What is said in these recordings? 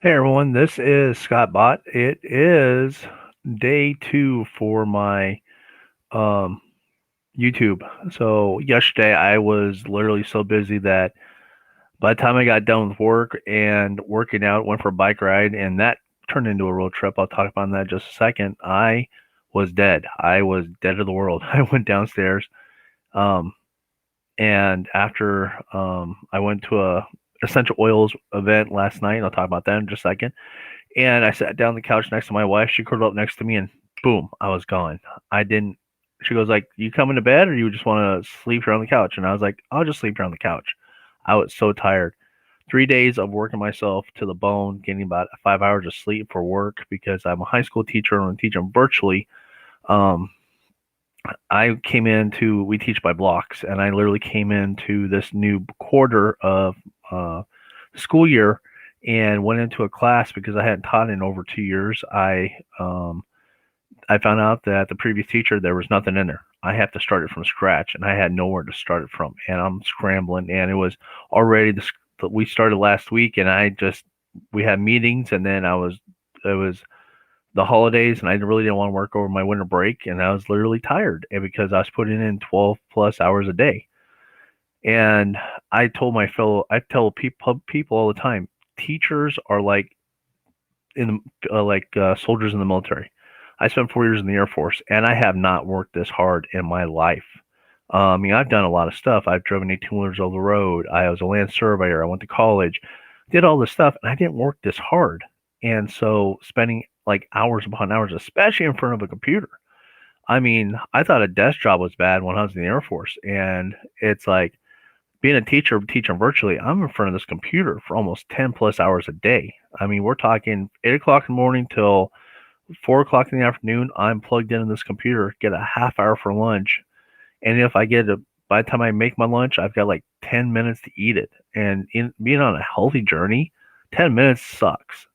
Hey everyone, this is Scott Bott. It is day 2 for my um, YouTube. So yesterday I was literally so busy that by the time I got done with work and working out, went for a bike ride, and that turned into a road trip. I'll talk about that in just a second. I was dead. I was dead to the world. I went downstairs, um, and after I went to a essential oils event last night. I'll talk about that in just a second. And I sat down on the couch next to my wife. She curled up next to me, and boom, I was gone. I didn't. She goes like, "You coming to bed, or you just want to sleep here on the couch?" And I was like, "I'll just sleep here on the couch." I was so tired. 3 days of working myself to the bone, getting about 5 hours of sleep for work because I'm a high school teacher and I'm teaching virtually. Um, we teach by blocks, and I literally came into this new quarter of uh, school year and went into a class because I hadn't taught in over 2 years. I found out that the previous teacher there was nothing in there. I have to start it from scratch, and I had nowhere to start it from, and I'm scrambling. And it was already we started last week, and we had meetings, and then it was the holidays, and I really didn't want to work over my winter break, and I was literally tired, and because I was putting in 12 plus hours a day. And I tell people all the time, teachers are like soldiers in the military. I spent 4 years in the Air Force, and I have not worked this hard in my life. I mean, I've done a lot of stuff. I've driven 18-wheelers over the road. I was a land surveyor. I went to college, did all this stuff, and I didn't work this hard. And so spending like hours upon hours, especially in front of a computer. I mean, I thought a desk job was bad when I was in the Air Force, and it's like being a teacher teaching virtually. I'm in front of this computer for almost 10 plus hours a day. I mean, we're talking 8 o'clock in the morning till 4 o'clock in the afternoon. I'm plugged into this computer, get a half hour for lunch, and if I get a by the time I make my lunch, I've got like 10 minutes to eat it. And in being on a healthy journey, 10 minutes sucks.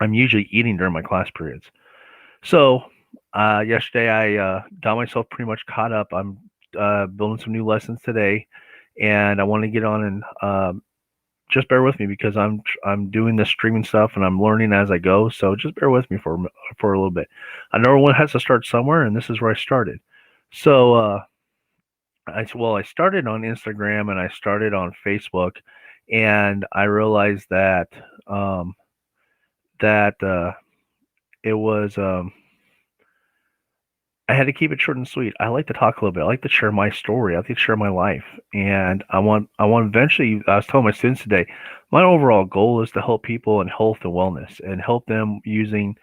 I'm usually eating during my class periods. So yesterday I got myself pretty much caught up. I'm building some new lessons today, and I want to get on and just bear with me because I'm doing this streaming stuff and I'm learning as I go. So just bear with me for a little bit. I know everyone has to start somewhere, and this is where I started. So I started on Instagram and I started on Facebook, and I realized that um, that it was I had to keep it short and sweet. I like to talk a little bit. I like to share my story. I like to share my life, and I want eventually. I was telling my students today, my overall goal is to help people in health and wellness, and help them using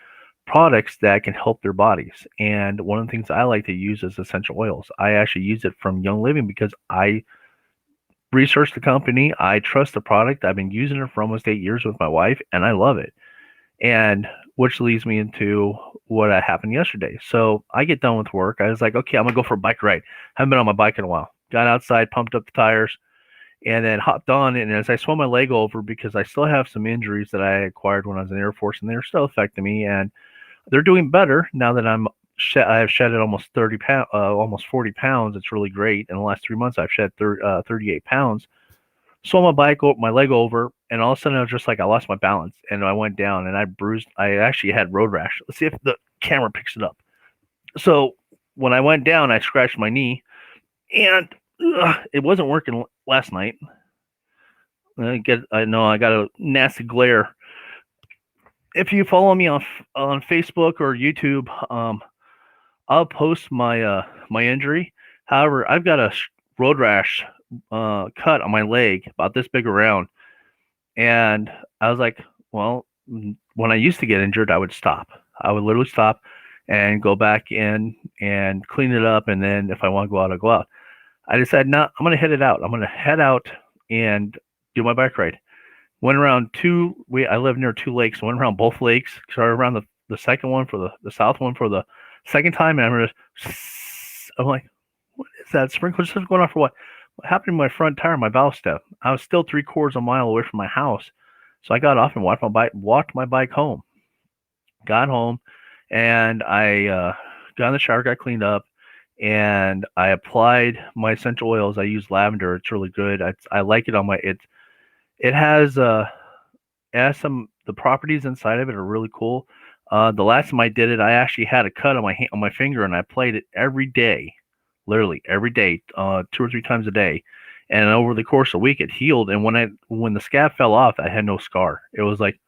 products that can help their bodies. And one of the things I like to use is essential oils. I actually use it from Young Living because I researched the company. I trust the product. I've been using it for almost 8 years with my wife, and I love it. And which leads me into what happened yesterday. So I get done with work. I was like, okay, I'm gonna go for a bike ride. Haven't been on my bike in a while. Got outside, pumped up the tires, and then hopped on. And as I swung my leg over, because I still have some injuries that I acquired when I was in the Air Force, and they're still affecting me. And they're doing better now that I have shedded almost 30 pounds, almost 40 pounds. It's really great. In the last 3 months, I've shed 38 pounds. Swung my leg over, and all of a sudden I was just like I lost my balance, and I went down, and I bruised. I actually had road rash. Let's see if the camera picks it up. So when I went down, I scratched my knee, and it wasn't working last night. I know I got a nasty glare. If you follow me on Facebook or YouTube, I'll post my injury. However, I've got a road rash cut on my leg about this big around, and I was like, well, when I used to get injured, I would stop. I would literally stop and go back in and clean it up, and then if I want to go out, I'll go out. I decided, no, I'm going to head it out. I'm going to head out and do my bike ride. Went around I live near two lakes. Went around both lakes. Started around the second one for the south one for the second time, and I'm like, what is that? Sprinkler system going off for what? What happened to my front tire, my valve step? I was still 3/4 of a mile away from my house. So I got off and walked my bike home. Got home, and I got in the shower, got cleaned up, and I applied my essential oils. I use lavender. It's really good. I like it on my it has some The properties inside of it are really cool. The last time I did it, I actually had a cut on my finger, and I played it every day, literally every day, 2 or 3 times a day. And over the course of a week, it healed. And when the scab fell off, I had no scar. It was like,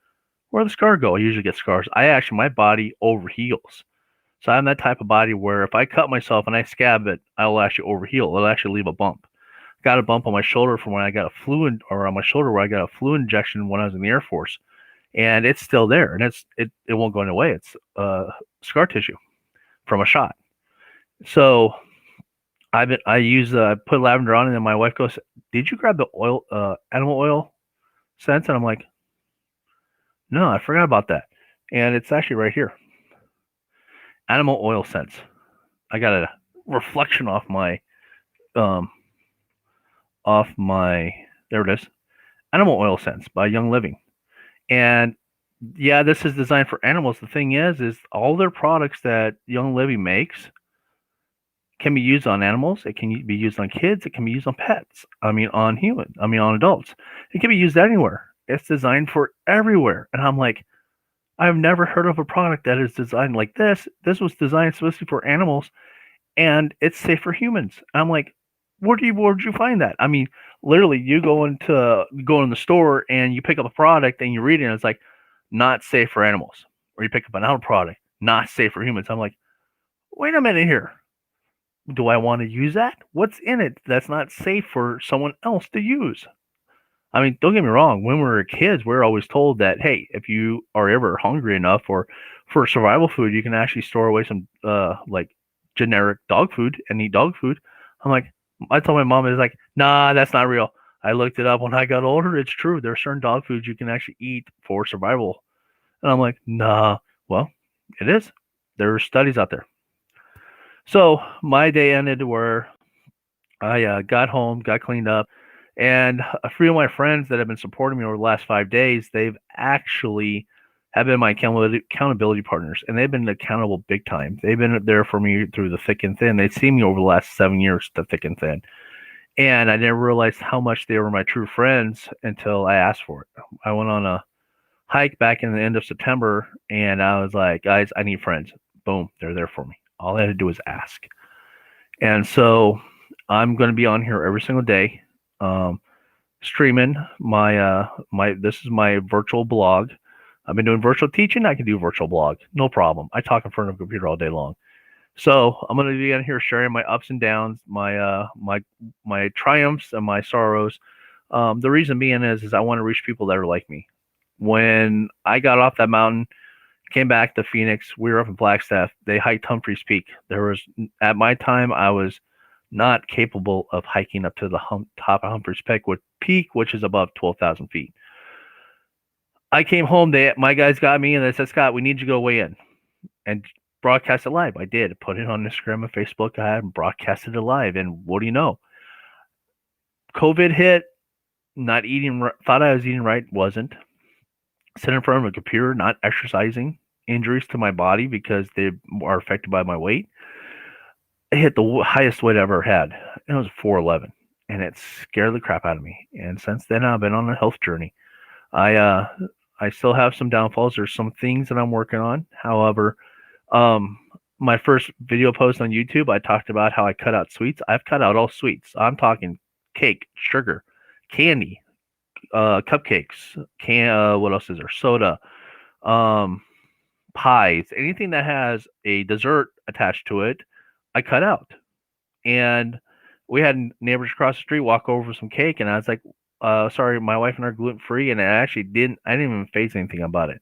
where'd the scar go? I usually get scars. My body overheals. So I'm that type of body where if I cut myself and I scab it, I'll actually overheal. It'll actually leave a bump. Got a bump on my shoulder from when I got a flu, or on my shoulder where I got a flu injection when I was in the Air Force, and it's still there, and it won't go away. It's scar tissue from a shot. So I put lavender on, and then my wife goes, "Did you grab the oil, animal oil scents?" And I'm like, "No, I forgot about that." And it's actually right here, animal oil scents. I got a reflection um off my there it is, animal oil scents by Young Living. And yeah, this is designed for animals. The thing is all their products that Young Living makes can be used on animals. It can be used on kids. It can be used on pets. On humans. On adults. It can be used anywhere. It's designed for everywhere. And I'm like, I've never heard of a product that is designed like this. This was designed specifically for animals, and it's safe for humans. And I'm like, where'd you find that? Literally, you go in the store and you pick up a product and you read it, and it's like, not safe for animals. Or you pick up another product, not safe for humans. I'm like, wait a minute here. Do I want to use that? What's in it that's not safe for someone else to use? Don't get me wrong. When we were kids, we were always told that, hey, if you are ever hungry enough or for survival food, you can actually store away some like generic dog food and eat dog food. I told my mom, it's like, nah, that's not real. I looked it up when I got older. It's true. There are certain dog foods you can actually eat for survival. And I'm like, nah, well, it is. There are studies out there. So my day ended where I got home, got cleaned up, and a few of my friends that have been supporting me over the last 5 days, they've actually have been my accountability partners, and they've been accountable big time. They've been there for me through the thick and thin. They've seen me over the last 7 years, the thick and thin. And I never realized how much they were my true friends until I asked for it. I went on a hike back in the end of September, and I was like, guys, I need friends. Boom, they're there for me. All I had to do was ask. And so I'm going to be on here every single day, streaming this is my virtual blog. I've been doing virtual teaching. I can do virtual blog, no problem. I talk in front of a computer all day long. So I'm going to be on here sharing my ups and downs, my triumphs and my sorrows. The reason being is I want to reach people that are like me. When I got off that mountain, came back to Phoenix, we were up in Flagstaff. They hiked Humphreys Peak. At my time, I was not capable of hiking up to the top of Humphreys Peak, which is above 12,000 feet. I came home. My guys got me, and they said, Scott, we need you to go weigh in and broadcast it live. I did. Put it on Instagram and Facebook. I had broadcasted it live, and what do you know? COVID hit. Not eating. Thought I was eating right. Wasn't. Sitting in front of a computer, not exercising. Injuries to my body because they are affected by my weight. I hit the highest weight I ever had. It was 411, and it scared the crap out of me. And since then, I've been on a health journey. I still have some downfalls. There's some things that I'm working on. However, my first video post on YouTube, I talked about how I cut out sweets. I've cut out all sweets. I'm talking cake, sugar, candy, cupcakes, what else is there? Soda, pies, anything that has a dessert attached to it, I cut out. And we had neighbors across the street walk over for some cake, and I was like, sorry, my wife and I are gluten-free, and I didn't even face anything about it.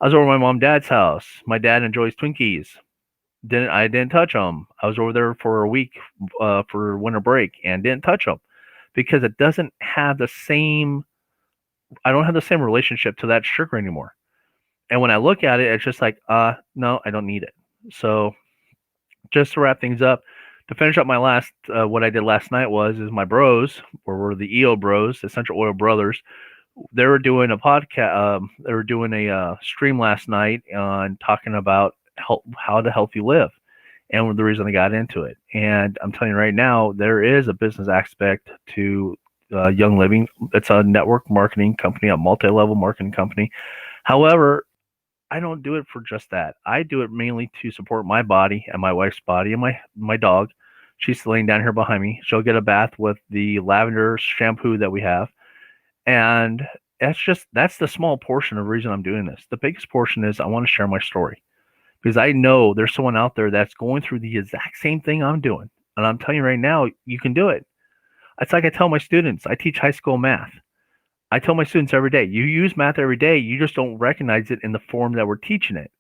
I was over at my mom and dad's house. My dad enjoys Twinkies. I didn't touch them. I was over there for a week for winter break and didn't touch them because it doesn't have the same. I don't have the same relationship to that sugar anymore. And when I look at it, it's just like, no, I don't need it. So just to wrap things up, to finish up my last, what I did last night is my bros, or we're the EO Bros, Essential Oil Brothers. They were doing a podcast. They were doing a stream last night on talking about how to healthy live, and the reason I got into it. And I'm telling you right now, there is a business aspect to Young Living. It's a network marketing company, a multi-level marketing company. However, I don't do it for just that. I do it mainly to support my body and my wife's body and my dog. She's laying down here behind me. She'll get a bath with the lavender shampoo that we have, and that's the small portion of the reason I'm doing this. The biggest portion is I want to share my story because I know there's someone out there that's going through the exact same thing I'm doing, and I'm telling you right now, you can do it. It's like I tell my students. I teach high school math. I tell my students every day, you use math every day, you just don't recognize it in the form that we're teaching it.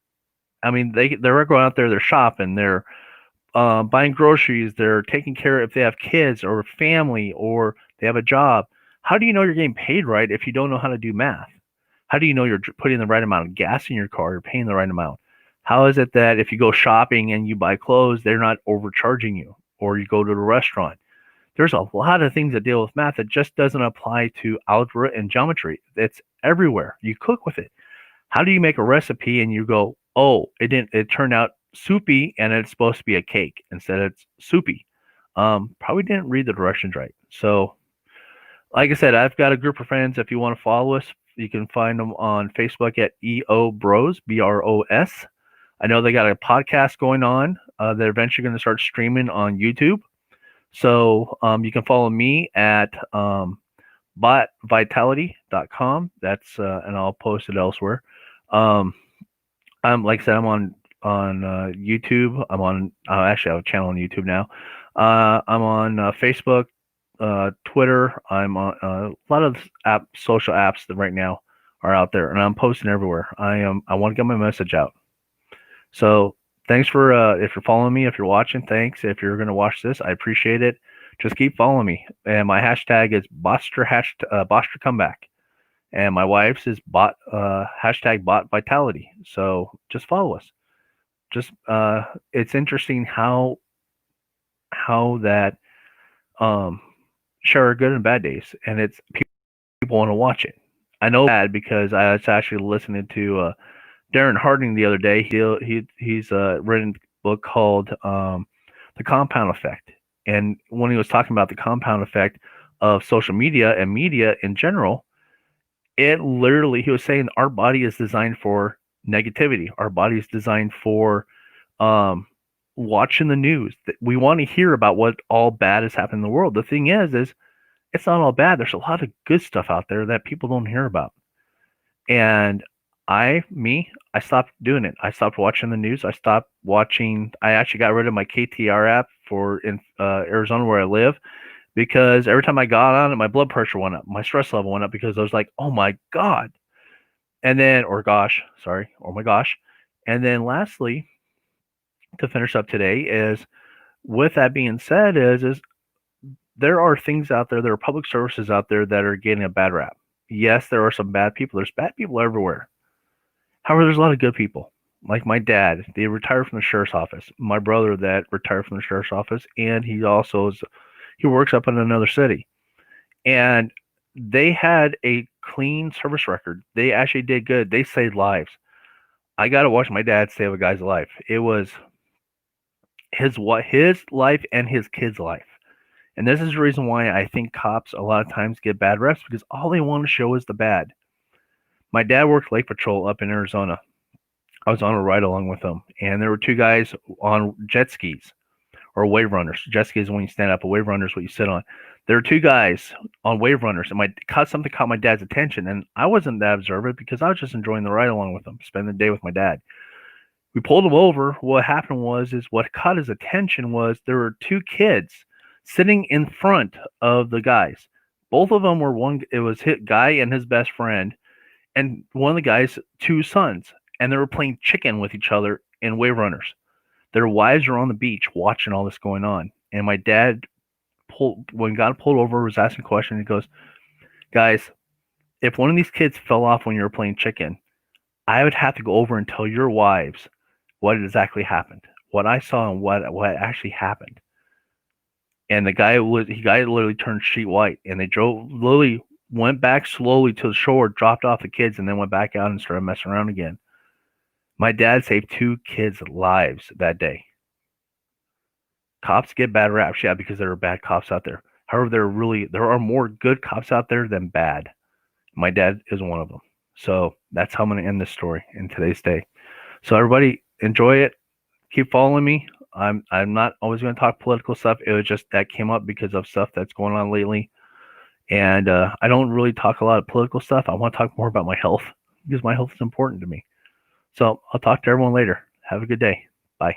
I mean, they're going out there, they're shopping, they're buying groceries, they're taking care if they have kids or family or they have a job. How do you know you're getting paid right if you don't know how to do math? How do you know you're putting the right amount of gas in your car, you're paying the right amount? How is it that if you go shopping and you buy clothes, they're not overcharging you, or you go to the restaurant? There's a lot of things that deal with math that just doesn't apply to algebra and geometry. It's everywhere. You cook with it. How do you make a recipe and you go, oh, it turned out soupy and it's supposed to be a cake instead it's soupy? Probably didn't read the directions right. So, like I said, I've got a group of friends. If you want to follow us, you can find them on Facebook at EO Bros, BROS. I know they got a podcast going on. They're eventually going to start streaming on YouTube. So you can follow me at botvitality.com. That's and I'll post it elsewhere. I'm like I said, I'm on YouTube. I'm on actually I have a channel on YouTube now. I'm on Facebook, Twitter. I'm on a lot of social apps that right now are out there, and I'm posting everywhere. I want to get my message out. So thanks for if you're following me, if you're watching, thanks. If you're gonna watch this, I appreciate it. Just keep following me. And my hashtag is Bottster Comeback. And my wife's is hashtag Bot Vitality. So just follow us. Just it's interesting how that share good and bad days, and it's people want to watch it. I know that because I was actually listening to Darren Harding the other day. He's written a book called The Compound Effect, and when he was talking about the compound effect of social media and media in general, it literally he was saying our body is designed for negativity. Our body is designed for watching the news. We want to hear about what all bad is happening in the world. The thing is it's not all bad. There's a lot of good stuff out there that people don't hear about. And I stopped doing it. I stopped watching the news. I actually got rid of my KTR app for in Arizona where I live, because every time I got on it, my blood pressure went up, my stress level went up, because I was like, oh my God. And then, or gosh, sorry, oh my gosh. And then lastly, to finish up today is, with that being said, is there are things out there, there are public services out there that are getting a bad rap. Yes, there are some bad people. There's bad people everywhere. However, there's a lot of good people. Like my dad, they retired from the sheriff's office. My brother that retired from the sheriff's office, and he works up in another city. And they had a clean service record. They actually did good. They saved lives. I got to watch my dad save a guy's life. It was his life and his kid's life. And this is the reason why I think cops a lot of times get bad reps, because all they want to show is the bad. My dad worked Lake Patrol up in Arizona. I was on a ride along with him, and there were two guys on jet skis, or wave runners. Jet skis is when you stand up. A wave runner is what you sit on. There were two guys on wave runners, and something caught my dad's attention, and I wasn't that observant because I was just enjoying the ride along with them, spending the day with my dad. We pulled him over. What happened was what caught his attention was there were two kids sitting in front of the guys. Both of them were it was his guy and his best friend, and one of the guys' two sons, and they were playing chicken with each other in wave runners. Their wives were on the beach watching all this going on. And my dad, when got pulled over, was asking questions. He goes, guys, if one of these kids fell off when you were playing chicken, I would have to go over and tell your wives what exactly happened, what I saw and what actually happened. And the guy literally turned sheet white, and they literally went back slowly to the shore, dropped off the kids, and then went back out and started messing around again. My dad saved two kids' lives that day. Cops get bad raps, yeah, because there are bad cops out there. However, there are more good cops out there than bad. My dad is one of them. So that's how I'm going to end this story in today's day. So everybody enjoy it. Keep following me. I'm not always going to talk political stuff. It was just that came up because of stuff that's going on lately. And I don't really talk a lot of political stuff. I want to talk more about my health because my health is important to me. So I'll talk to everyone later. Have a good day. Bye.